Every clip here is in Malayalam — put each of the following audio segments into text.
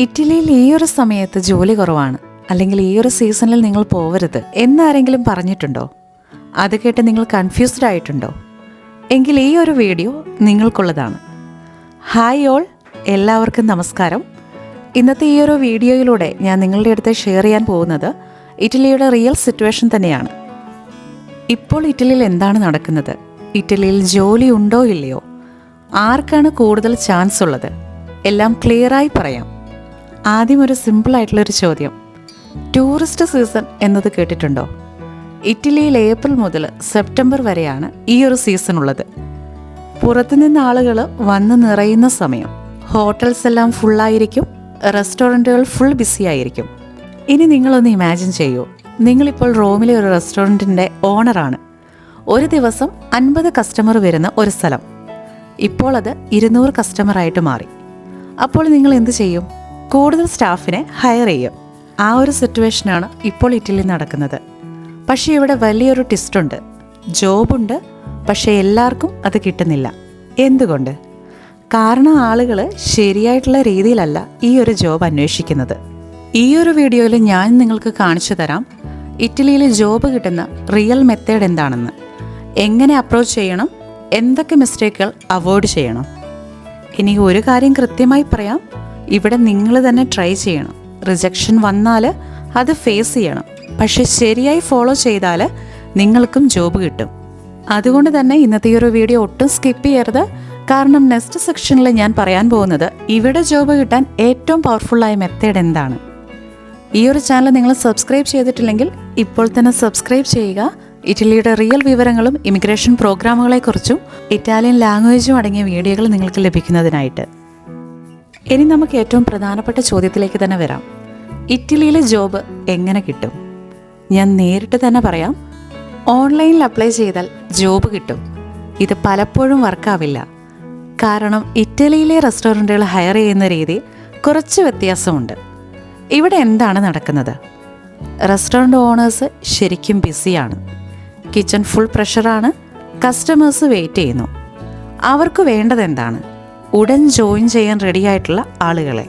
ഇറ്റലിയിൽ ഈ ഒരു സമയത്ത് ജോലി കുറവാണ്, അല്ലെങ്കിൽ ഈ ഒരു സീസണിൽ നിങ്ങൾ പോവരുത് എന്നാരെങ്കിലും പറഞ്ഞിട്ടുണ്ടോ? അത് കേട്ട് നിങ്ങൾ കൺഫ്യൂസ്ഡ് ആയിട്ടുണ്ടോ? എങ്കിൽ ഈ ഒരു വീഡിയോ നിങ്ങൾക്കുള്ളതാണ്. ഹായ് ഓൾ, എല്ലാവർക്കും നമസ്കാരം. ഇന്നത്തെ ഈ ഒരു വീഡിയോയിലൂടെ ഞാൻ നിങ്ങളുടെ അടുത്ത് ഷെയർ ചെയ്യാൻ പോകുന്നത് ഇറ്റലിയുടെ റിയൽ സിറ്റുവേഷൻ തന്നെയാണ്. ഇപ്പോൾ ഇറ്റലിയിൽ എന്താണ് നടക്കുന്നത്? ഇറ്റലിയിൽ ജോലി ഉണ്ടോ ഇല്ലയോ? ആർക്കാണ് കൂടുതൽ ചാൻസ് ഉള്ളത്? എല്ലാം ക്ലിയറായി പറയാം. ആദ്യം ഒരു സിമ്പിളായിട്ടുള്ളൊരു ചോദ്യം. ടൂറിസ്റ്റ് സീസൺ എന്നത് കേട്ടിട്ടുണ്ടോ? ഇറ്റലിയിൽ ഏപ്രിൽ മുതൽ സെപ്റ്റംബർ വരെയാണ് ഈ ഒരു സീസൺ ഉള്ളത്. പുറത്തുനിന്ന് ആളുകൾ വന്ന് നിറയുന്ന സമയം. ഹോട്ടൽസ് എല്ലാം ഫുള്ളായിരിക്കും, റെസ്റ്റോറൻറ്റുകൾ ഫുൾ ബിസി ആയിരിക്കും. ഇനി നിങ്ങളൊന്ന് ഇമാജിൻ ചെയ്യൂ, നിങ്ങളിപ്പോൾ റോമിലെ ഒരു റെസ്റ്റോറൻറ്റിൻ്റെ ഓണറാണ്. ഒരു ദിവസം 50 കസ്റ്റമർ വരുന്ന ഒരു സ്ഥലം. ഇപ്പോൾ അത് 200 കസ്റ്റമറായിട്ട് മാറി. അപ്പോൾ നിങ്ങൾ എന്ത് ചെയ്യും? കൂടുതൽ സ്റ്റാഫിനെ ഹയർ ചെയ്യും. ആ ഒരു സിറ്റുവേഷനാണ് ഇപ്പോൾ ഇറ്റലിയിൽ നടക്കുന്നത്. പക്ഷേ ഇവിടെ വലിയൊരു ട്വിസ്റ്റുണ്ട്. ജോബുണ്ട്, പക്ഷേ എല്ലാവർക്കും അത് കിട്ടുന്നില്ല. എന്തുകൊണ്ട്? കാരണം ആളുകൾ ശരിയായിട്ടുള്ള രീതിയിലല്ല ഈ ഒരു ജോബ് അന്വേഷിക്കുന്നത്. ഈ ഒരു വീഡിയോയിൽ ഞാൻ നിങ്ങൾക്ക് കാണിച്ചു തരാം ഇറ്റലിയിൽ ജോബ് കിട്ടുന്ന റിയൽ മെത്തേഡ് എന്താണെന്ന്, എങ്ങനെ അപ്രോച്ച് ചെയ്യണം, എന്തൊക്കെ മിസ്റ്റേക്കുകൾ അവോയ്ഡ് ചെയ്യണം. ഇനി ഒരു കാര്യം കൃത്യമായി പറയാം, ഇവിടെ നിങ്ങൾ തന്നെ ട്രൈ ചെയ്യണം. റിജക്ഷൻ വന്നാൽ അത് ഫേസ് ചെയ്യണം, പക്ഷെ ശരിയായി ഫോളോ ചെയ്താൽ നിങ്ങൾക്കും ജോബ് കിട്ടും. അതുകൊണ്ട് തന്നെ ഇന്നത്തെ ഈ ഒരു വീഡിയോ ഒട്ടും സ്കിപ്പ് ചെയ്യരുത്. കാരണം നെക്സ്റ്റ് സെക്ഷനിൽ ഞാൻ പറയാൻ പോകുന്നത് ഇവിടെ ജോബ് കിട്ടാൻ ഏറ്റവും പവർഫുള്ളായ മെത്തേഡ് എന്താണ്. ഈ ഒരു ചാനൽ നിങ്ങൾ സബ്സ്ക്രൈബ് ചെയ്തിട്ടില്ലെങ്കിൽ ഇപ്പോൾ തന്നെ സബ്സ്ക്രൈബ് ചെയ്യുക. ഇറ്റലിയുടെ റിയൽ വിവരങ്ങളും ഇമിഗ്രേഷൻ പ്രോഗ്രാമുകളെക്കുറിച്ചും ഇറ്റാലിയൻ ലാംഗ്വേജും അടങ്ങിയ വീഡിയോകൾ നിങ്ങൾക്ക് ലഭിക്കുന്നതിനായിട്ട്. ഇനി നമുക്ക് ഏറ്റവും പ്രധാനപ്പെട്ട ചോദ്യത്തിലേക്ക് തന്നെ വരാം. ഇറ്റലിയിലെ ജോബ് എങ്ങനെ കിട്ടും? ഞാൻ നേരിട്ട് തന്നെ പറയാം, ഓൺലൈനിൽ അപ്ലൈ ചെയ്താൽ ജോബ് കിട്ടും. ഇത് പലപ്പോഴും വർക്കാവില്ല. കാരണം ഇറ്റലിയിലെ റെസ്റ്റോറൻറ്റുകൾ ഹയർ ചെയ്യുന്ന രീതി കുറച്ച് വ്യത്യാസമുണ്ട്. ഇവിടെ എന്താണ് നടക്കുന്നത്? റെസ്റ്റോറൻറ്റ് ഓണേഴ്സ് ശരിക്കും ബിസിയാണ്. കിച്ചൺ ഫുൾ പ്രഷറാണ്. കസ്റ്റമേഴ്സ് വെയിറ്റ് ചെയ്യുന്നു. അവർക്ക് വേണ്ടത് എന്താണ്? ഉടൻ ജോയിൻ ചെയ്യാൻ റെഡിയായിട്ടുള്ള ആളുകളെ.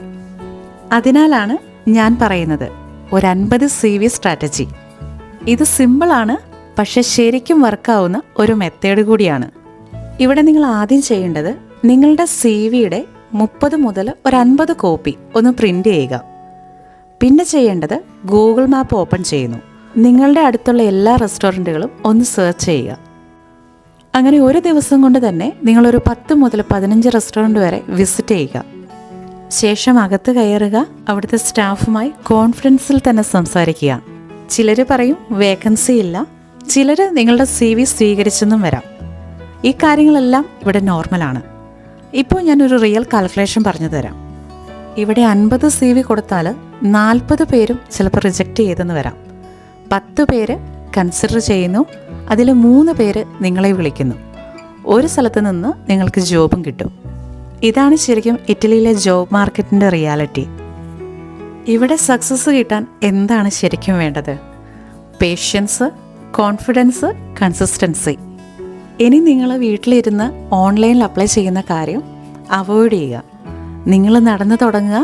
അതിനാലാണ് ഞാൻ പറയുന്നത് ഒരു 50 CV സ്ട്രാറ്റജി. ഇത് സിമ്പിളാണ്, പക്ഷെ ശരിക്കും വർക്കാവുന്ന ഒരു മെത്തേഡ് കൂടിയാണ്. ഇവിടെ നിങ്ങൾ ആദ്യം ചെയ്യേണ്ടത് നിങ്ങളുടെ CVയുടെ 30 മുതൽ ഒരു 50 കോപ്പി ഒന്ന് പ്രിൻ്റ് ചെയ്യുക. പിന്നെ ചെയ്യേണ്ടത് ഗൂഗിൾ മാപ്പ് ഓപ്പൺ ചെയ്യുന്നു. നിങ്ങളുടെ അടുത്തുള്ള എല്ലാ റെസ്റ്റോറൻറ്റുകളും ഒന്ന് സെർച്ച് ചെയ്യുക. അങ്ങനെ ഒരു ദിവസം കൊണ്ട് തന്നെ നിങ്ങളൊരു 10 മുതൽ 15 റെസ്റ്റോറൻറ്റ് വരെ വിസിറ്റ് ചെയ്യുക. ശേഷം അകത്ത് കയറുക. അവിടുത്തെ സ്റ്റാഫുമായി കോൺഫിഡൻസിൽ തന്നെ സംസാരിക്കുക. ചിലർ പറയും വേക്കൻസി ഇല്ല, ചിലർ നിങ്ങളുടെ CV സ്വീകരിച്ചെന്നും വരാം. ഈ കാര്യങ്ങളെല്ലാം ഇവിടെ നോർമലാണ്. ഇപ്പോൾ ഞാനൊരു റിയൽ കാൽക്കുലേഷൻ പറഞ്ഞു തരാം. ഇവിടെ 50 CV കൊടുത്താൽ 40 പേരും ചിലപ്പോൾ റിജക്റ്റ് ചെയ്തെന്ന് വരാം. 10 പേര് കൺസിഡർ ചെയ്യുന്നു. അതിൽ 3 പേര് നിങ്ങളെ വിളിക്കുന്നു. ഒരു സ്ഥലത്ത് നിന്ന് നിങ്ങൾക്ക് ജോബും കിട്ടും. ഇതാണ് ശരിക്കും ഇറ്റലിയിലെ ജോബ് മാർക്കറ്റിൻ്റെ റിയാലിറ്റി. ഇവിടെ സക്സസ് കിട്ടാൻ എന്താണ് ശരിക്കും വേണ്ടത്? Patience, confidence, consistency. ഇനി നിങ്ങൾ വീട്ടിലിരുന്ന് ഓൺലൈനിൽ അപ്ലൈ ചെയ്യുന്ന കാര്യം അവോയ്ഡ് ചെയ്യുക. നിങ്ങൾ നടന്നു തുടങ്ങുക,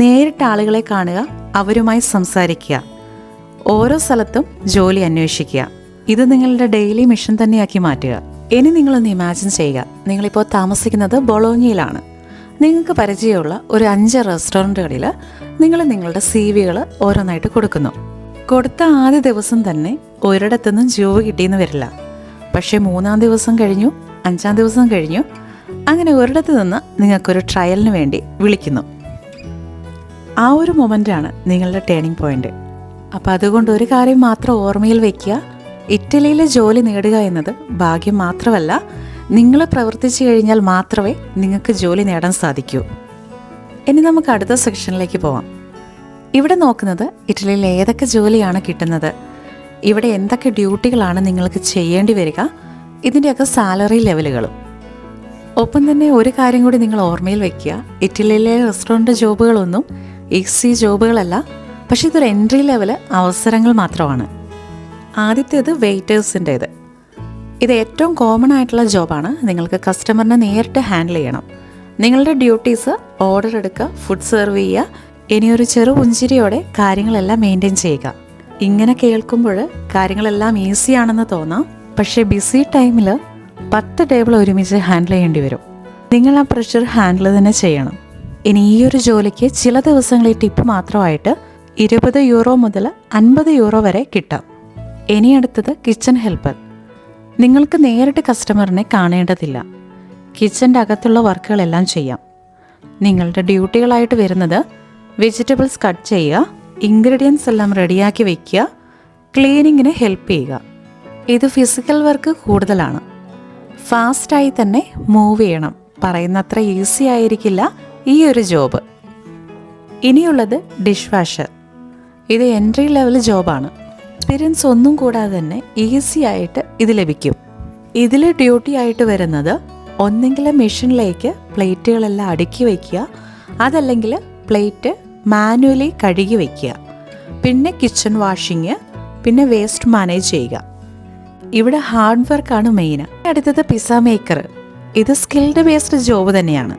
നേരിട്ട് ആളുകളെ കാണുക, അവരുമായി സംസാരിക്കുക, ഓരോ സ്ഥലത്തും ജോലി അന്വേഷിക്കുക. ഇത് നിങ്ങളുടെ ഡെയിലി മിഷൻ തന്നെയാക്കി മാറ്റുക. ഇനി നിങ്ങളൊന്ന് ഇമാജിൻ ചെയ്യുക, നിങ്ങളിപ്പോൾ താമസിക്കുന്നത് ബൊളോഞ്ഞയിലാണ്. നിങ്ങൾക്ക് പരിചയമുള്ള ഒരു 5 റെസ്റ്റോറൻറ്റുകളിൽ നിങ്ങൾ നിങ്ങളുടെ CVകൾ ഓരോന്നായിട്ട് കൊടുക്കുന്നു. കൊടുത്ത ആദ്യ ദിവസം തന്നെ ഒരിടത്തുനിന്നും ജോബ് കിട്ടിയെന്ന് വരില്ല. പക്ഷേ 3-ാം ദിവസം കഴിഞ്ഞു, 5-ാം ദിവസം കഴിഞ്ഞു, അങ്ങനെ ഒരിടത്ത് നിന്ന് നിങ്ങൾക്കൊരു ട്രയലിന് വേണ്ടി വിളിക്കുന്നു. ആ ഒരു മൊമെൻ്റാണ് നിങ്ങളുടെ ടേണിംഗ് പോയിൻ്റ്. അപ്പോൾ അതുകൊണ്ട് ഒരു കാര്യം മാത്രം ഓർമ്മയിൽ വയ്ക്കുക, ഇറ്റലിയിലെ ജോലി നേടുക എന്നത് ഭാഗ്യം മാത്രമല്ല, നിങ്ങൾ പ്രവർത്തിച്ചു കഴിഞ്ഞാൽ മാത്രമേ നിങ്ങൾക്ക് ജോലി നേടാൻ സാധിക്കൂ. ഇനി നമുക്ക് അടുത്ത സെക്ഷനിലേക്ക് പോവാം. ഇവിടെ നോക്കുന്നത് ഇറ്റലിയിൽ ഏതൊക്കെ ജോലിയാണ് കിട്ടുന്നത്, ഇവിടെ എന്തൊക്കെ ഡ്യൂട്ടികളാണ് നിങ്ങൾക്ക് ചെയ്യേണ്ടി വരിക, ഇതിൻ്റെയൊക്കെ സാലറി ലെവലുകളും. ഒപ്പം തന്നെ ഒരു കാര്യം കൂടി നിങ്ങൾ ഓർമ്മയിൽ വയ്ക്കുക, ഇറ്റലിയിലെ റെസ്റ്റോറൻറ്റ് ജോബുകളൊന്നും ഈസി ജോബുകളല്ല, പക്ഷേ ഇതൊരു എൻട്രി ലെവൽ അവസരങ്ങൾ മാത്രമാണ്. ആദ്യത്തേത് വെയിറ്റേഴ്സിൻ്റേത്. ഇത് ഏറ്റവും കോമൺ ആയിട്ടുള്ള ജോബാണ്. നിങ്ങൾക്ക് കസ്റ്റമറിനെ നേരിട്ട് ഹാൻഡിൽ ചെയ്യണം. നിങ്ങളുടെ ഡ്യൂട്ടീസ് ഓർഡർ എടുക്കുക, ഫുഡ് സെർവ് ചെയ്യുക, ഇനി ഒരു ചെറു പുഞ്ചിരിയോടെ കാര്യങ്ങളെല്ലാം മെയിൻറ്റെയിൻ ചെയ്യുക. ഇങ്ങനെ കേൾക്കുമ്പോൾ കാര്യങ്ങളെല്ലാം ഈസിയാണെന്ന് തോന്നാം. പക്ഷേ ബിസി ടൈമിൽ 10 ടേബിൾ ഒരുമിച്ച് ഹാൻഡിൽ ചെയ്യേണ്ടി വരും. നിങ്ങൾ ആ പ്രഷർ ഹാൻഡിൽ തന്നെ ചെയ്യണം. ഇനി ഈ ഒരു ജോലിക്ക് ചില ദിവസങ്ങളിൽ ടിപ്പ് മാത്രമായിട്ട് €20 മുതൽ €50 വരെ കിട്ടാം. ഇനി അടുത്തത് കിച്ചൺ ഹെൽപ്പർ. നിങ്ങൾക്ക് നേരിട്ട് കസ്റ്റമറിനെ കാണേണ്ടതില്ല. കിച്ചൻ്റെ അകത്തുള്ള വർക്കുകളെല്ലാം ചെയ്യാം. നിങ്ങളുടെ ഡ്യൂട്ടികളായിട്ട് വരുന്നത് വെജിറ്റബിൾസ് കട്ട് ചെയ്യുക, ഇൻഗ്രീഡിയൻസ് എല്ലാം റെഡിയാക്കി വയ്ക്കുക, ക്ലീനിങ്ങിന് ഹെൽപ്പ് ചെയ്യുക. ഇത് ഫിസിക്കൽ വർക്ക് കൂടുതലാണ്. ഫാസ്റ്റായി തന്നെ മൂവ് ചെയ്യണം. പറയുന്നത്ര ഈസി ആയിരിക്കില്ല ഈ ഒരു ജോബ്. ഇനിയുള്ളത് ഡിഷ് വാഷർ. ഇത് എൻട്രി ലെവൽ ജോബാണ്. എക്സ്പീരിയൻസ് ഒന്നും കൂടാതെ തന്നെ ഈസി ആയിട്ട് ഇത് ലഭിക്കും. ഇതിൽ ഡ്യൂട്ടി ആയിട്ട് വരുന്നത് ഒന്നെങ്കിൽ മെഷീനിലേക്ക് പ്ലേറ്റുകളെല്ലാം അടുക്കി വയ്ക്കുക, അതല്ലെങ്കിൽ പ്ലേറ്റ് മാനുവലി കഴുകി വയ്ക്കുക, പിന്നെ കിച്ചൺ വാഷിങ്, പിന്നെ വേസ്റ്റ് മാനേജ് ചെയ്യുക. ഇവിടെ ഹാർഡ് വർക്കാണ് മെയിൻ. അടുത്തത് പിസ്സ മേക്കർ. ഇത് സ്കിൽഡ് ബേസ്ഡ് ജോബ് തന്നെയാണ്.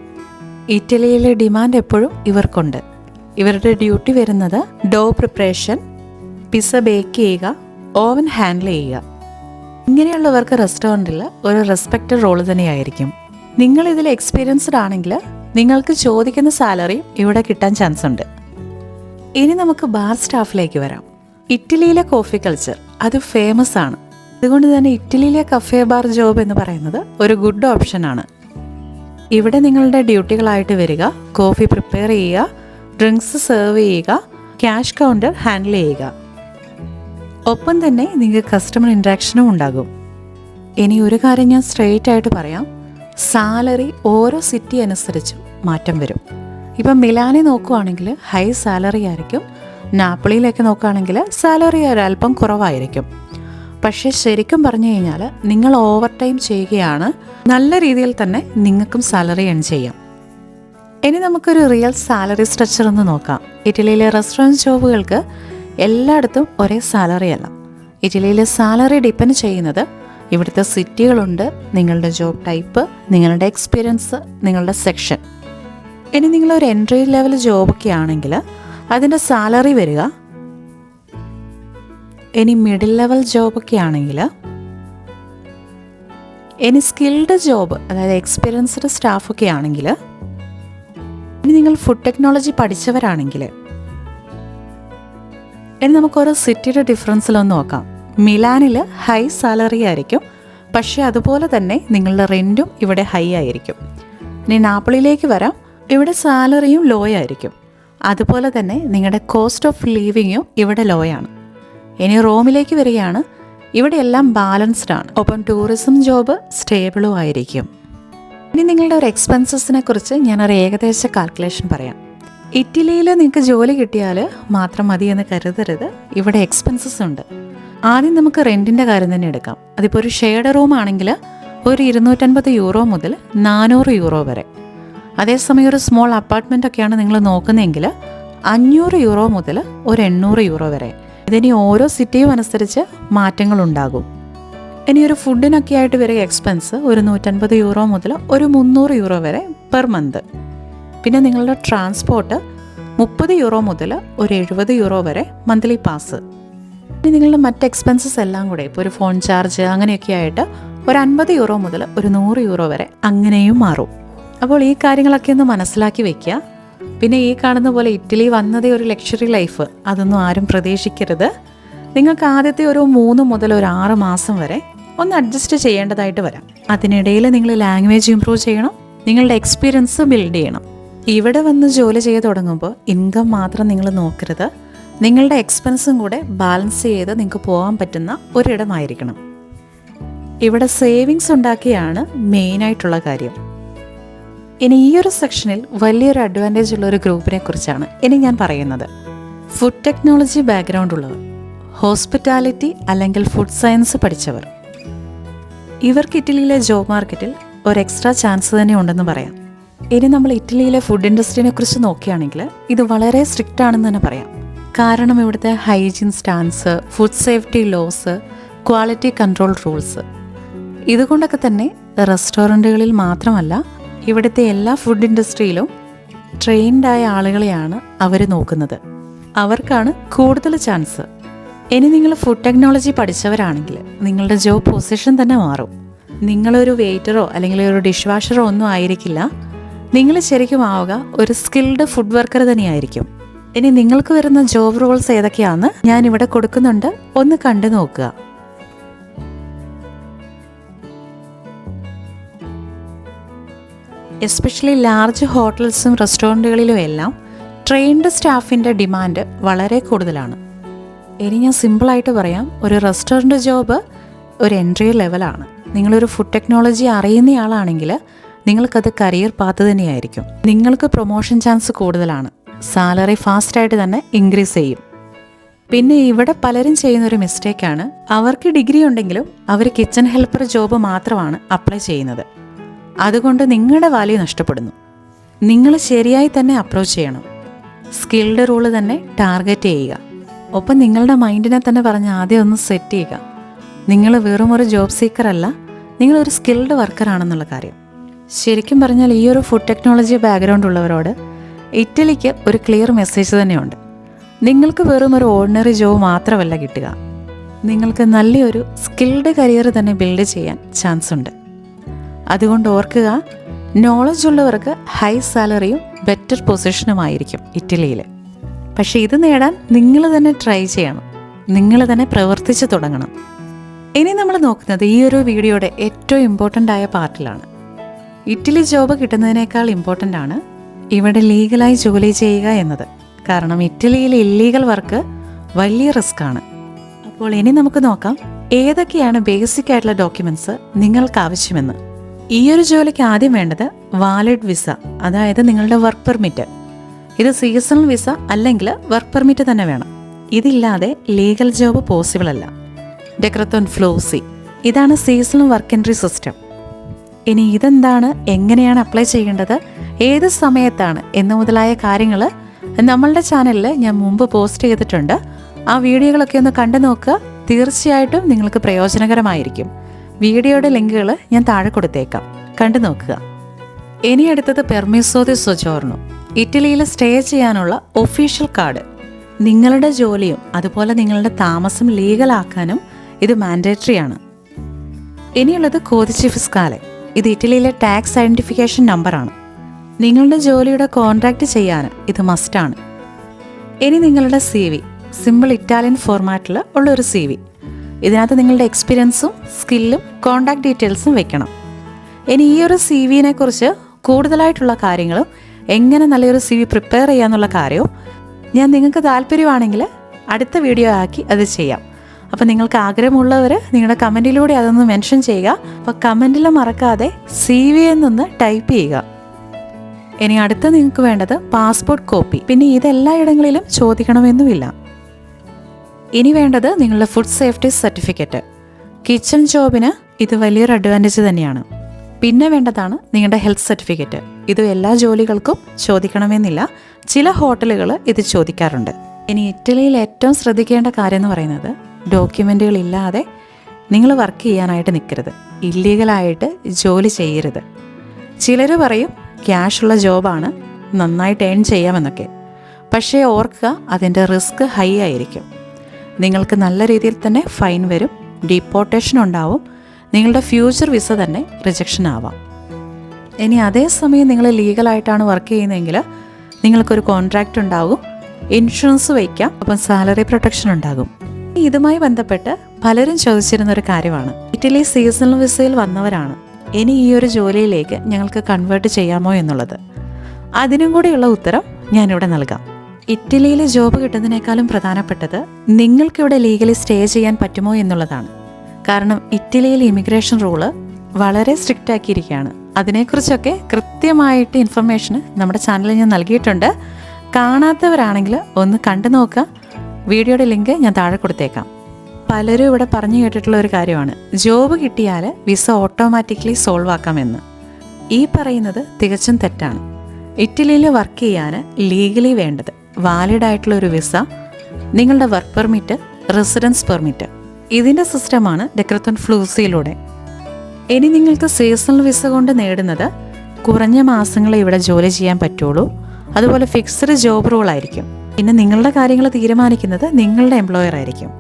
ഇറ്റലിയിലെ ഡിമാൻഡ് എപ്പോഴും ഇവർക്കുണ്ട്. ഇവരുടെ ഡ്യൂട്ടി വരുന്നത് ഡോ പ്രിപ്പറേഷൻ, പിസ്സ ബേക്ക് ചെയ്യുക, ഓവൻ ഹാൻഡിൽ ചെയ്യുക. ഇങ്ങനെയുള്ളവർക്ക് റെസ്റ്റോറൻറ്റിൽ ഒരു റെസ്പെക്റ്റഡ് റോൾ തന്നെയായിരിക്കും. നിങ്ങളിതിൽ എക്സ്പീരിയൻസ്ഡ് ആണെങ്കിൽ നിങ്ങൾക്ക് ചോദിക്കുന്ന സാലറിയും ഇവിടെ കിട്ടാൻ ചാൻസ് ഉണ്ട്. ഇനി നമുക്ക് ബാർ സ്റ്റാഫിലേക്ക് വരാം. ഇറ്റലിയിലെ കോഫി കൾച്ചർ അത് ഫേമസ് ആണ്. അതുകൊണ്ട് തന്നെ ഇറ്റലിയിലെ കഫേ ബാർ ജോബ് എന്ന് പറയുന്നത് ഒരു ഗുഡ് ഓപ്ഷനാണ്. ഇവിടെ നിങ്ങളുടെ ഡ്യൂട്ടികളായിട്ട് വരിക കോഫി പ്രിപ്പയർ ചെയ്യുക, ഡ്രിങ്ക്സ് സെർവ് ചെയ്യുക, ക്യാഷ് കൗണ്ടർ ഹാൻഡിൽ ചെയ്യുക. ഒപ്പം തന്നെ നിങ്ങൾക്ക് കസ്റ്റമർ ഇൻട്രാക്ഷനും ഉണ്ടാകും. ഇനി ഒരു കാര്യം ഞാൻ സ്ട്രെയിറ്റ് ആയിട്ട് പറയാം, സാലറി ഓരോ സിറ്റി അനുസരിച്ച് മാറ്റം വരും. ഇപ്പം മിലാനിൽ നോക്കുകയാണെങ്കിൽ ഹൈ സാലറി ആയിരിക്കും, നാപ്പിളിയിലേക്ക് നോക്കുകയാണെങ്കിൽ സാലറി ഒരല്പം കുറവായിരിക്കും. പക്ഷേ ശരിക്കും പറഞ്ഞു കഴിഞ്ഞാൽ നിങ്ങൾ ഓവർ ടൈം ചെയ്യുകയാണ്, നല്ല രീതിയിൽ തന്നെ നിങ്ങൾക്കും സാലറി ഏൺ ചെയ്യാം. ഇനി നമുക്കൊരു റിയൽ സാലറി സ്ട്രക്ചർ ഒന്ന് നോക്കാം. ഇറ്റലിയിലെ റെസ്റ്റോറൻറ്റ് ജോബുകൾക്ക് എല്ലായിടത്തും ഒരേ സാലറി അല്ല. ഇറ്റലിയിലെ സാലറി ഡിപ്പെൻഡ് ചെയ്യുന്നത് ഇവിടുത്തെ സിറ്റികളുണ്ട്, നിങ്ങളുടെ ജോബ് ടൈപ്പ്, നിങ്ങളുടെ എക്സ്പീരിയൻസ്, നിങ്ങളുടെ സെക്ഷൻ. ഇനി നിങ്ങളൊരു എൻട്രി ലെവൽ ജോബൊക്കെ ആണെങ്കിൽ അതിൻ്റെ സാലറി വരിക. ഇനി മിഡിൽ ലെവൽ ജോബൊക്കെ ആണെങ്കിൽ, ഇനി സ്കിൽഡ് ജോബ് അതായത് എക്സ്പീരിയൻസ്ഡ് സ്റ്റാഫൊക്കെ ആണെങ്കിൽ, ഇനി നിങ്ങൾ ഫുഡ് ടെക്നോളജി പഠിച്ചവരാണെങ്കിൽ, ഇനി നമുക്ക് ഓരോ സിറ്റിയുടെ ഡിഫറൻസിലൊന്ന് നോക്കാം. മിലാനിൽ ഹൈ സാലറി ആയിരിക്കും, പക്ഷേ അതുപോലെ തന്നെ നിങ്ങളുടെ റെൻറ്റും ഇവിടെ ഹൈ ആയിരിക്കും. ഇനി നാപ്പിളിയിലേക്ക് വരാം, ഇവിടെ സാലറിയും ലോ ആയിരിക്കും. അതുപോലെ തന്നെ നിങ്ങളുടെ കോസ്റ്റ് ഓഫ് ലിവിങ്ങും ഇവിടെ ലോ ആണ്. ഇനി റോമിലേക്ക് വരികയാണ്, ഇവിടെ എല്ലാം ബാലൻസ്ഡ് ആണ്. ഒപ്പം ടൂറിസം ജോബ് സ്റ്റേബിളും ആയിരിക്കും. ഇനി നിങ്ങളുടെ ഒരു എക്സ്പെൻസസിനെ കുറിച്ച് ഞാനൊരു ഏകദേശ കാൽക്കുലേഷൻ പറയാം. ഇറ്റലിയിൽ നിങ്ങൾക്ക് ജോലി കിട്ടിയാൽ മാത്രം മതി എന്ന് കരുതരുത്, ഇവിടെ എക്സ്പെൻസസ് ഉണ്ട്. ആദ്യം നമുക്ക് റെൻറ്റിൻ്റെ കാര്യം തന്നെ എടുക്കാം. അതിപ്പോൾ ഒരു ഷെയർഡ് റൂം ആണെങ്കിൽ ഒരു €250 മുതൽ €400 വരെ. അതേസമയം ഒരു സ്മോൾ അപ്പാർട്ട്മെൻ്റ് ഒക്കെയാണ് നിങ്ങൾ നോക്കുന്നതെങ്കിൽ €500 മുതൽ ഒരു €800 വരെ. ഇതിനി ഓരോ സിറ്റിയും അനുസരിച്ച് മാറ്റങ്ങളുണ്ടാകും. ഇനി ഒരു ഫുഡിനൊക്കെ ആയിട്ട് വരിക എക്സ്പെൻസ് ഒരു €150 മുതൽ ഒരു €300 വരെ പെർ മന്ത്. പിന്നെ നിങ്ങളുടെ ട്രാൻസ്പോർട്ട് €30 മുതൽ ഒരു €70 വരെ മന്ത്ലി പാസ്. ഇനി നിങ്ങളുടെ മറ്റ് എക്സ്പെൻസസ് എല്ലാം കൂടെ ഇപ്പോൾ ഒരു ഫോൺ ചാർജ് അങ്ങനെയൊക്കെ ആയിട്ട് ഒരു €50 മുതൽ ഒരു €100 വരെ അങ്ങനെയും മാറും. അപ്പോൾ ഈ കാര്യങ്ങളൊക്കെ ഒന്ന് മനസ്സിലാക്കി വയ്ക്കുക. പിന്നെ ഈ കാണുന്ന പോലെ ഇറ്റലി വന്നതേ ഒരു ലക്ഷറി ലൈഫ് അതൊന്നും ആരും പ്രതീക്ഷിക്കരുത്. നിങ്ങൾക്ക് ആദ്യത്തെ ഒരു 3 മുതൽ ഒരു 6 മാസം വരെ ഒന്ന് അഡ്ജസ്റ്റ് ചെയ്യേണ്ടതായിട്ട് വരാം. അതിനിടയിൽ നിങ്ങൾ ലാംഗ്വേജ് ഇമ്പ്രൂവ് ചെയ്യണം, നിങ്ങളുടെ എക്സ്പീരിയൻസ് ബിൽഡ് ചെയ്യണം. ഇവിടെ വന്ന് ജോലി ചെയ്ത് തുടങ്ങുമ്പോൾ ഇൻകം മാത്രം നിങ്ങൾ നോക്കരുത്, നിങ്ങളുടെ എക്സ്പെൻസും കൂടെ ബാലൻസ് ചെയ്ത് നിങ്ങൾക്ക് പോകാൻ പറ്റുന്ന ഒരിടമായിരിക്കണം. ഇവിടെ സേവിങ്സ് ഉണ്ടാക്കിയാണ് മെയിനായിട്ടുള്ള കാര്യം. ഇനി ഈ ഒരു സെക്ഷനിൽ വലിയൊരു അഡ്വാൻറ്റേജ് ഉള്ള ഒരു ഗ്രൂപ്പിനെ കുറിച്ചാണ് ഇനി ഞാൻ പറയുന്നത്. ഫുഡ് ടെക്നോളജി ബാക്ക്ഗ്രൗണ്ട് ഉള്ളവർ, ഹോസ്പിറ്റാലിറ്റി അല്ലെങ്കിൽ ഫുഡ് സയൻസ് പഠിച്ചവർ. ഇവർക്ക് ഇറ്റലിയിലെ ജോബ് മാർക്കറ്റിൽ ഒരു എക്സ്ട്രാ ചാൻസ് തന്നെ ഉണ്ടെന്ന് പറയാം. ഇനി നമ്മൾ ഇറ്റലിയിലെ ഫുഡ് ഇൻഡസ്ട്രീനെ കുറിച്ച് നോക്കുകയാണെങ്കിൽ ഇത് വളരെ സ്ട്രിക്റ്റ് ആണെന്ന് തന്നെ പറയാം. കാരണം ഇവിടുത്തെ hygiene stands, food safety laws, quality control rules, ഇതുകൊണ്ടൊക്കെ തന്നെ റെസ്റ്റോറൻറ്റുകളിൽ മാത്രമല്ല ഇവിടുത്തെ എല്ലാ ഫുഡ് ഇൻഡസ്ട്രിയിലും ട്രെയിൻഡായ ആളുകളെയാണ് അവർ നോക്കുന്നത്. അവർക്കാണ് കൂടുതൽ ചാൻസ്. ഇനി നിങ്ങൾ ഫുഡ് ടെക്നോളജി പഠിച്ചവരാണെങ്കിൽ നിങ്ങളുടെ ജോബ് പൊസിഷൻ തന്നെ മാറും. നിങ്ങളൊരു വെയിറ്ററോ അല്ലെങ്കിൽ ഒരു ഡിഷ് വാഷറോ ഒന്നും ആയിരിക്കില്ല. നിങ്ങൾ ശരിക്കും ആവുക ഒരു സ്കിൽഡ് ഫുഡ് വർക്കർ തന്നെയായിരിക്കും. ഇനി നിങ്ങൾക്ക് വരുന്ന ജോബ് റോൾസ് ഏതൊക്കെയാണെന്ന് ഞാനിവിടെ കൊടുക്കുന്നുണ്ട്, ഒന്ന് കണ്ടു നോക്കുക. എസ്പെഷ്യലി ലാർജ് ഹോട്ടൽസും റെസ്റ്റോറൻറ്റുകളിലും എല്ലാം ട്രെയിൻഡ് സ്റ്റാഫിൻ്റെ ഡിമാൻഡ് വളരെ കൂടുതലാണ്. ഇനി ഞാൻ സിമ്പിളായിട്ട് പറയാം, ഒരു റെസ്റ്റോറൻറ്റ് ജോബ് ഒരു എൻട്രി ലെവലാണ്. നിങ്ങളൊരു ഫുഡ് ടെക്നോളജി അറിയുന്നയാളാണെങ്കിൽ നിങ്ങൾക്കത് കരിയർ പാത്ത് തന്നെയായിരിക്കും. നിങ്ങൾക്ക് പ്രൊമോഷൻ ചാൻസ് കൂടുതലാണ്. സാലറി ഫാസ്റ്റായിട്ട് തന്നെ ഇൻക്രീസ് ചെയ്യും. പിന്നെ ഇവിടെ പലരും ചെയ്യുന്നൊരു മിസ്റ്റേക്കാണ്, അവർക്ക് ഡിഗ്രി ഉണ്ടെങ്കിലും അവർ കിച്ചൺ ഹെൽപ്പർ ജോബ് മാത്രമാണ് അപ്ലൈ ചെയ്യുന്നത്. അതുകൊണ്ട് നിങ്ങളുടെ വാല്യൂ നഷ്ടപ്പെടുന്നു. നിങ്ങൾ ശരിയായി തന്നെ അപ്രോച്ച് ചെയ്യണം. സ്കിൽഡ് റൂള് തന്നെ ടാർഗറ്റ് ചെയ്യുക. ഒപ്പം നിങ്ങളുടെ മൈൻഡിനെ തന്നെ പറഞ്ഞ് ആദ്യം ഒന്ന് സെറ്റ് ചെയ്യുക. നിങ്ങൾ വെറും ഒരു ജോബ് സീക്കർ അല്ല, നിങ്ങളൊരു സ്കിൽഡ് വർക്കറാണെന്നുള്ള കാര്യം. ശരിക്കും പറഞ്ഞാൽ ഈ ഒരു ഫുഡ് ടെക്നോളജി ബാക്ക്ഗ്രൗണ്ട് ഉള്ളവരോട് ഇറ്റലിക്ക് ഒരു ക്ലിയർ മെസ്സേജ് തന്നെയുണ്ട്. നിങ്ങൾക്ക് വെറും ഒരു ഓർഡിനറി ജോബ് മാത്രമല്ല കിട്ടുക, നിങ്ങൾക്ക് നല്ലൊരു സ്കിൽഡ് കരിയർ തന്നെ ബിൽഡ് ചെയ്യാൻ ചാൻസ് ഉണ്ട്. അതുകൊണ്ട് ഓർക്കുക, നോളജ് ഉള്ളവർക്ക് ഹൈ സാലറിയും ബെറ്റർ പൊസിഷനുമായിരിക്കും ഇറ്റലിയിൽ. പക്ഷേ ഇത് നേടാൻ നിങ്ങൾ തന്നെ ട്രൈ ചെയ്യണം, നിങ്ങൾ തന്നെ പ്രവർത്തിച്ച് തുടങ്ങണം. ഇനി നമ്മൾ നോക്കുന്നത് ഈ ഒരു വീഡിയോയുടെ ഏറ്റവും ഇമ്പോർട്ടൻ്റ് ആയ പാർട്ടിലാണ്. ഇറ്റലി ജോബ് കിട്ടുന്നതിനേക്കാൾ ഇമ്പോർട്ടൻ്റ് ആണ് ഇവിടെ ലീഗലായി ജോലി ചെയ്യുക എന്നത്. കാരണം ഇറ്റലിയിലെ ഇല്ലീഗൽ വർക്ക് വലിയ റിസ്ക് ആണ്. അപ്പോൾ ഇനി നമുക്ക് നോക്കാം ഏതൊക്കെയാണ് ബേസിക് ആയിട്ടുള്ള ഡോക്യുമെൻറ്റ്സ് നിങ്ങൾക്ക് ആവശ്യമെന്ന്. ഈ ഒരു ജോലിക്ക് ആദ്യം വേണ്ടത് വാലിഡ് വിസ, അതായത് നിങ്ങളുടെ വർക്ക് പെർമിറ്റ്. ഇത് സീസണൽ വിസ അല്ലെങ്കിൽ വർക്ക് പെർമിറ്റ് തന്നെ വേണം. ഇതില്ലാതെ ലീഗൽ ജോബ് പോസിബിൾ അല്ല. ഡെക്രത്തോൺ ഫ്ലോസി, ഇതാണ് സീസണൽ വർക്ക് എൻട്രി സിസ്റ്റം. ഇനി ഇതെന്താണ്, എങ്ങനെയാണ് അപ്ലൈ ചെയ്യേണ്ടത്, ഏത് സമയത്താണ് എന്ന് മുതലായ കാര്യങ്ങൾ നമ്മളുടെ ചാനലിൽ ഞാൻ മുമ്പ് പോസ്റ്റ് ചെയ്തിട്ടുണ്ട്. ആ വീഡിയോകളൊക്കെ ഒന്ന് കണ്ടു നോക്കുക. തീർച്ചയായിട്ടും നിങ്ങൾക്ക് പ്രയോജനകരമായിരിക്കും. വീഡിയോയുടെ ലിങ്കുകൾ ഞാൻ താഴെ കൊടുത്തേക്കാം, കണ്ടു നോക്കുക. ഇനി അടുത്തത് പെർമിസോ ദി സൊജോർണോ, ഇറ്റലിയിൽ സ്റ്റേ ചെയ്യാനുള്ള ഒഫീഷ്യൽ കാർഡ്. നിങ്ങളുടെ ജോലിയും അതുപോലെ നിങ്ങളുടെ താമസം ലീഗലാക്കാനും ഇത് മാൻഡേറ്ററി ആണ്. ഇനിയുള്ളത് കോദിച്ചി ഫിസ്കാലെ, ഇത് ഇറ്റലിയിലെ ടാക്സ് ഐഡൻറ്റിഫിക്കേഷൻ നമ്പറാണ്. നിങ്ങളുടെ ജോലിയുടെ കോൺട്രാക്റ്റ് ചെയ്യാൻ ഇത് മസ്റ്റാണ്. ഇനി നിങ്ങളുടെ CV, സിമ്പിൾ ഇറ്റാലിയൻ ഫോർമാറ്റിൽ ഉള്ള ഒരു CV. ഇതിനകത്ത് നിങ്ങളുടെ എക്സ്പീരിയൻസും സ്കില്ലും കോൺടാക്ട് ഡീറ്റെയിൽസും വെക്കണം. ഇനി ഈ ഒരു CV-നെ കുറിച്ച് കൂടുതലായിട്ടുള്ള കാര്യങ്ങളും എങ്ങനെ നല്ലൊരു CV പ്രിപ്പയർ ചെയ്യാന്നുള്ള കാര്യവും ഞാൻ നിങ്ങൾക്ക് താല്പര്യമാണെങ്കിൽ അടുത്ത വീഡിയോ ആക്കി അത് ചെയ്യാം. അപ്പോൾ നിങ്ങൾക്ക് ആഗ്രഹമുള്ളവർ നിങ്ങളുടെ കമൻറ്റിലൂടെ അതൊന്ന് മെൻഷൻ ചെയ്യുക. അപ്പോൾ കമൻറ്റിൽ മറക്കാതെ CV എന്നൊന്ന് ടൈപ്പ് ചെയ്യുക. ഇനി അടുത്ത നിങ്ങൾക്ക് വേണ്ടത് പാസ്പോർട്ട് കോപ്പി. പിന്നെ ഇതെല്ലായിടങ്ങളിലും ചോദിക്കണമെന്നുമില്ല. ഇനി വേണ്ടത് നിങ്ങളുടെ ഫുഡ് സേഫ്റ്റി സർട്ടിഫിക്കറ്റ്. കിച്ചൺ ജോബിന് ഇത് വലിയൊരു അഡ്വാൻറ്റേജ് തന്നെയാണ്. പിന്നെ വേണ്ടതാണ് നിങ്ങളുടെ ഹെൽത്ത് സർട്ടിഫിക്കറ്റ്. ഇത് എല്ലാ ജോലികൾക്കും ചോദിക്കണമെന്നില്ല, ചില ഹോട്ടലുകൾ ഇത് ചോദിക്കാറുണ്ട്. ഇനി ഇറ്റലിയിൽ ഏറ്റവും ശ്രദ്ധിക്കേണ്ട കാര്യം എന്ന് പറയുന്നത് ഡോക്യുമെൻറ്റുകളില്ലാതെ നിങ്ങൾ വർക്ക് ചെയ്യാനായിട്ട് നിൽക്കരുത്, ഇല്ലീഗലായിട്ട് ജോലി ചെയ്യരുത്. ചിലർ പറയും ക്യാഷുള്ള ജോബാണ്, നന്നായിട്ട് ഏൺ ചെയ്യാമെന്നൊക്കെ. പക്ഷേ ഓർക്കുക, അതിൻ്റെ റിസ്ക് ഹൈ ആയിരിക്കും. നിങ്ങൾക്ക് നല്ല രീതിയിൽ തന്നെ ഫൈൻ വരും, ഡീപ്പോർട്ടേഷൻ ഉണ്ടാവും, നിങ്ങളുടെ ഫ്യൂച്ചർ വിസ തന്നെ റിജക്ഷൻ ആവാം. ഇനി അതേസമയം നിങ്ങൾ ലീഗലായിട്ടാണ് വർക്ക് ചെയ്യുന്നതെങ്കിൽ നിങ്ങൾക്കൊരു കോൺട്രാക്റ്റ് ഉണ്ടാകും, ഇൻഷുറൻസ് വയ്ക്കാം, അപ്പം സാലറി പ്രൊട്ടക്ഷൻ ഉണ്ടാകും. ഇതുമായി ബന്ധപ്പെട്ട് പലരും ചോദിച്ചിരുന്നൊരു കാര്യമാണ്, ഇറ്റലി സീസണൽ വിസയിൽ വന്നവരാണ്, ഇനി ഈ ഒരു ജോലിയിലേക്ക് ഞങ്ങൾക്ക് കൺവേർട്ട് ചെയ്യാമോ എന്നുള്ളത്. അതിനും കൂടിയുള്ള ഉത്തരം ഞാനിവിടെ നൽകാം. ഇറ്റലിയിൽ ജോബ് കിട്ടുന്നതിനേക്കാളും പ്രധാനപ്പെട്ടത് നിങ്ങൾക്കിവിടെ ലീഗലി സ്റ്റേ ചെയ്യാൻ പറ്റുമോ എന്നുള്ളതാണ്. കാരണം ഇറ്റലിയിൽ ഇമിഗ്രേഷൻ റൂള് വളരെ സ്ട്രിക്റ്റ് ആക്കിയിരിക്കുകയാണ്. അതിനെക്കുറിച്ചൊക്കെ കൃത്യമായിട്ട് ഇൻഫർമേഷൻ നമ്മുടെ ചാനലിൽ ഞാൻ നൽകിയിട്ടുണ്ട്. കാണാത്തവരാണെങ്കിൽ ഒന്ന് കണ്ടു നോക്കുക. വീഡിയോയുടെ ലിങ്ക് ഞാൻ താഴെ കൊടുത്തേക്കാം. പലരും ഇവിടെ പറഞ്ഞു കേട്ടിട്ടുള്ള ഒരു കാര്യമാണ്, ജോബ് കിട്ടിയാൽ വിസ ഓട്ടോമാറ്റിക്കലി സോൾവ് ആക്കാമെന്ന്. ഈ പറയുന്നത് തികച്ചും തെറ്റാണ്. ഇറ്റലിയിൽ വർക്ക് ചെയ്യാൻ ലീഗലി വേണ്ടത് വാലിഡ് ആയിട്ടുള്ള ഒരു വിസ, നിങ്ങളുടെ വർക്ക് പെർമിറ്റ്, റെസിഡൻസ് പെർമിറ്റ്. ഇതിൻ്റെ സിസ്റ്റമാണ് ഡെക്രത്തോൺ ഫ്ലൂസിയിലൂടെ. ഇനി നിങ്ങൾക്ക് സീസണൽ വിസ കൊണ്ട് നേടുന്നത് കുറഞ്ഞ മാസങ്ങളെ ഇവിടെ ജോലി ചെയ്യാൻ പറ്റുള്ളൂ. അതുപോലെ ഫിക്സ്ഡ് ജോബ് റോൾ ആയിരിക്കും. പിന്നെ നിങ്ങളുടെ കാര്യങ്ങൾ തീരുമാനിക്കുന്നത് നിങ്ങളുടെ എംപ്ലോയർ ആയിരിക്കും.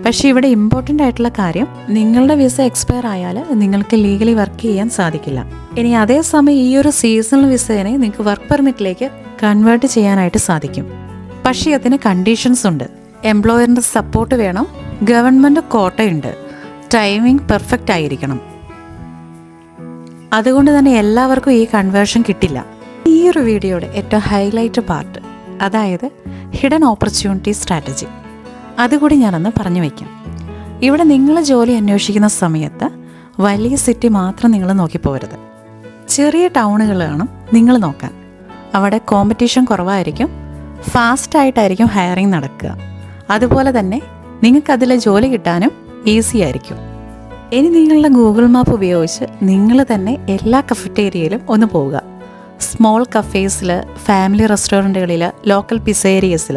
പക്ഷേ ഇവിടെ ഇമ്പോർട്ടൻ്റ് ആയിട്ടുള്ള കാര്യം, നിങ്ങളുടെ വിസ എക്സ്പയർ ആയാൽ നിങ്ങൾക്ക് ലീഗലി വർക്ക് ചെയ്യാൻ സാധിക്കില്ല. ഇനി അതേസമയം ഈ ഒരു സീസണൽ വിസേനെ നിങ്ങൾക്ക് വർക്ക് പെർമിറ്റിലേക്ക് കൺവേർട്ട് ചെയ്യാനായിട്ട് സാധിക്കും. പക്ഷേ അതിന് കണ്ടീഷൻസ് ഉണ്ട്. എംപ്ലോയറിൻ്റെ സപ്പോർട്ട് വേണം, ഗവൺമെൻറ് കോട്ടയുണ്ട്, ടൈമിംഗ് പെർഫെക്റ്റ് ആയിരിക്കണം. അതുകൊണ്ട് തന്നെ എല്ലാവർക്കും ഈ കൺവേർഷൻ കിട്ടില്ല. ഈ ഒരു വീഡിയോയുടെ ഏറ്റവും ഹൈലൈറ്റ് പാർട്ട്, അതായത് ഹിഡൻ ഓപ്പർച്യൂണിറ്റി സ്ട്രാറ്റജി, അതുകൂടി ഞാനൊന്ന് പറഞ്ഞു വയ്ക്കാം. ഇവിടെ നിങ്ങൾ ജോലി അന്വേഷിക്കുന്ന സമയത്ത് വലിയ സിറ്റി മാത്രം നിങ്ങൾ നോക്കിപ്പോകരുത്. ചെറിയ ടൗണുകളാണ് നിങ്ങൾ നോക്കാൻ. അവിടെ കോമ്പറ്റീഷൻ കുറവായിരിക്കും, ഫാസ്റ്റായിട്ടായിരിക്കും ഹയറിങ് നടക്കുക. അതുപോലെ തന്നെ നിങ്ങൾക്കതിൽ ജോലി കിട്ടാനും ഈസി ആയിരിക്കും. ഇനി നിങ്ങളുടെ ഗൂഗിൾ മാപ്പ് ഉപയോഗിച്ച് നിങ്ങൾ തന്നെ എല്ലാ കഫറ്റേരിയയിലും ഒന്ന് പോവുക. സ്മോൾ കഫേസിൽ, ഫാമിലി റെസ്റ്റോറൻറ്റുകളിൽ, ലോക്കൽ പിസേരിയസിൽ,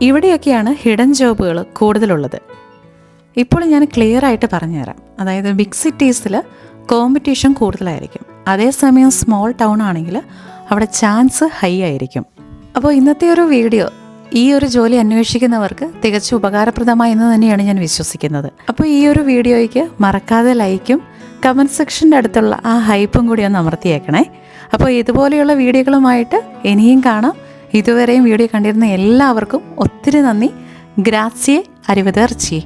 ഇവിടെയൊക്കെയാണ് ഹിഡൻ ജോബുകൾ കൂടുതലുള്ളത്. ഇപ്പോൾ ഞാൻ ക്ലിയർ ആയിട്ട് പറഞ്ഞുതരാം. അതായത് ബിഗ് സിറ്റീസിൽ കോമ്പറ്റീഷൻ കൂടുതലായിരിക്കും, അതേസമയം സ്മോൾ ടൗൺ ആണെങ്കിൽ അവിടെ ചാൻസ് ഹൈ ആയിരിക്കും. അപ്പോൾ ഇന്നത്തെ ഒരു വീഡിയോ ഈ ഒരു ജോലി അന്വേഷിക്കുന്നവർക്ക് തികച്ചും ഉപകാരപ്രദമായി എന്ന് തന്നെയാണ് ഞാൻ വിശ്വസിക്കുന്നത്. അപ്പോൾ ഈ ഒരു വീഡിയോയ്ക്ക് മറക്കാതെ ലൈക്കും കമൻറ്റ് സെക്ഷൻ്റെ അടുത്തുള്ള ആ ഹൈപ്പും കൂടി ഒന്ന് അമർത്തിയേക്കണേ. അപ്പോൾ ഇതുപോലെയുള്ള വീഡിയോകളുമായിട്ട് ഇനിയും കാണാം. ഇതുവരെയും വീഡിയോ കണ്ടിരുന്ന എല്ലാവർക്കും ഒത്തിരി നന്ദി. ഗ്രാസിയെ, അരിവതർച്ചി.